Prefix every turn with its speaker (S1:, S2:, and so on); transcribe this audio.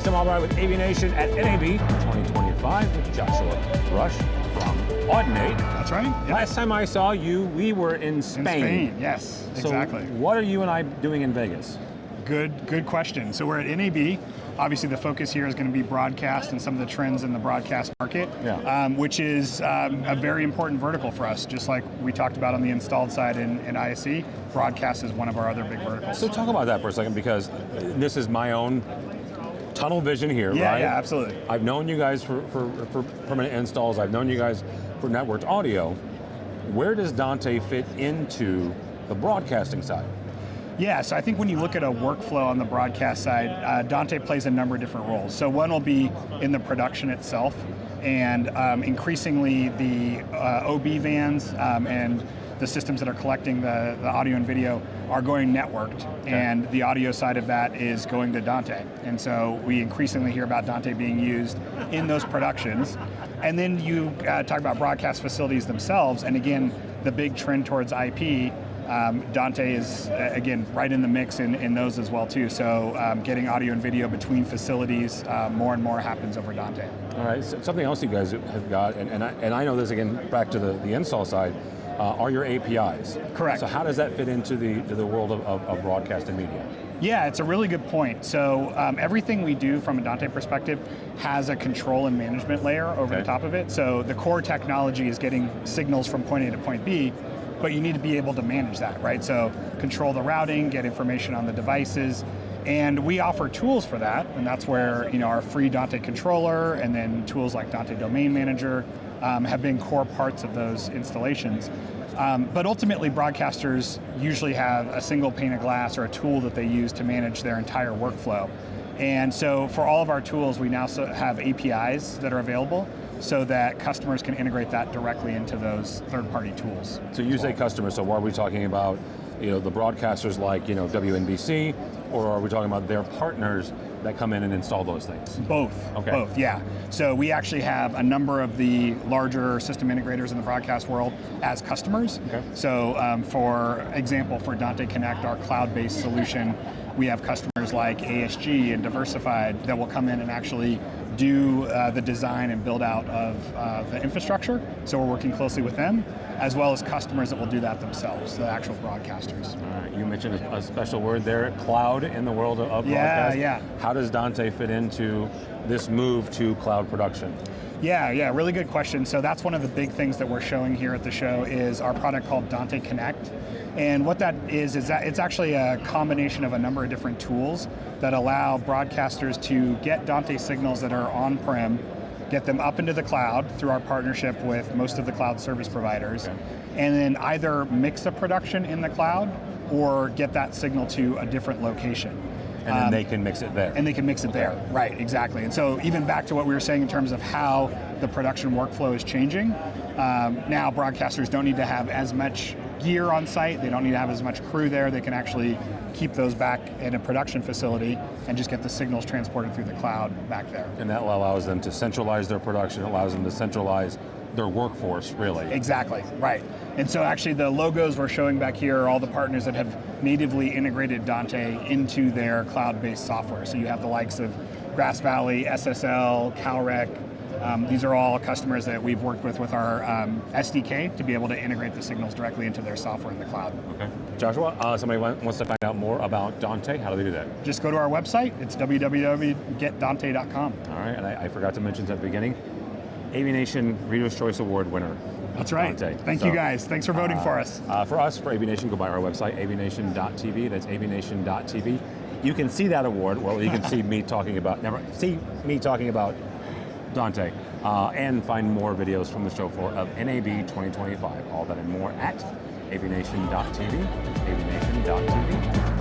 S1: Tim Albright with AVNation at NAB 2025 with Joshua Rush from Audinate.
S2: That's right. Yep.
S1: Last time I saw you, we were in Spain.
S2: In Spain, yes, exactly.
S1: So what are you and I doing in Vegas?
S2: Good question. So we're at NAB. Obviously, the focus here is going to be broadcast and some of the trends in the broadcast market, which is a very important vertical for us. Just like we talked about on the installed side in ISC, broadcast is one of our other big verticals.
S1: So talk about that for a second, because this is my own tunnel vision here, right?
S2: Yeah, absolutely.
S1: I've known you guys for permanent installs. I've known you guys for networked audio. Where does Dante fit into the broadcasting side?
S2: Yeah, so I think when you look at a workflow on the broadcast side, Dante plays a number of different roles. So one will be in the production itself, and increasingly the OB vans and the systems that are collecting the audio and video are going networked, and the audio side of that is going to Dante. And so we increasingly hear about Dante being used in those productions. And then you talk about broadcast facilities themselves, and again, the big trend towards IP, Dante is, again, right in the mix in those as well too. So getting audio and video between facilities, more and more happens over Dante.
S1: All right, so something else you guys have got, and I know this, again, back to the install side, are your APIs.
S2: Correct.
S1: So how does that fit into the world of broadcast and media?
S2: Yeah, it's a really good point. So everything we do from a Dante perspective has a control and management layer over the top of it. So the core technology is getting signals from point A to point B, but you need to be able to manage that, right? So control the routing, get information on the devices, and we offer tools for that, and that's where our free Dante controller and then tools like Dante Domain Manager have been core parts of those installations. But ultimately, broadcasters usually have a single pane of glass or a tool that they use to manage their entire workflow. And so for all of our tools, we now have APIs that are available so that customers can integrate that directly into those third-party tools.
S1: So you say customers, so are we talking about the broadcasters like WNBC, or are we talking about their partners that come in and install those things?
S2: Both. Okay. Both, yeah. So we actually have a number of the larger system integrators in the broadcast world as customers. Okay. So for example, for Dante Connect, our cloud-based solution, we have customers like ASG and Diversified that will come in and actually do the design and build out of the infrastructure. So we're working closely with them, as well as customers that will do that themselves, the actual broadcasters.
S1: All right, you mentioned a special word there, cloud in the world of broadcast.
S2: Yeah.
S1: How does Dante fit into this move to cloud production?
S2: Yeah, really good question. So that's one of the big things that we're showing here at the show is our product called Dante Connect. And what that is that it's actually a combination of a number of different tools that allow broadcasters to get Dante signals that are on-prem, get them up into the cloud through our partnership with most of the cloud service providers, and then either mix a production in the cloud or get that signal to a different location.
S1: And then they can mix it there.
S2: And they can mix it there, right, exactly. And so even back to what we were saying in terms of how the production workflow is changing, now broadcasters don't need to have as much gear on site, they don't need to have as much crew there, they can actually keep those back in a production facility and just get the signals transported through the cloud back there.
S1: And that allows them to centralize their production, allows them to centralize their workforce, really.
S2: Exactly, right. And so actually the logos we're showing back here are all the partners that have natively integrated Dante into their cloud-based software. So you have the likes of Grass Valley, SSL, Calrec. These are all customers that we've worked with our SDK to be able to integrate the signals directly into their software in the cloud. Okay.
S1: Joshua, somebody wants to find out more about Dante. How do they do that?
S2: Just go to our website. It's www.getdante.com.
S1: All right, and I forgot to mention at the beginning, AVNation Reader's Choice Award winner.
S2: That's right.
S1: Dante.
S2: Thank you guys. Thanks for voting for us.
S1: For AVNation, go by our website, avnation.tv. That's avnation.tv. You can see that award, well, you can see me talking about Dante, and find more videos from the show floor of NAB 2025. All that and more at avnation.tv, avnation.tv.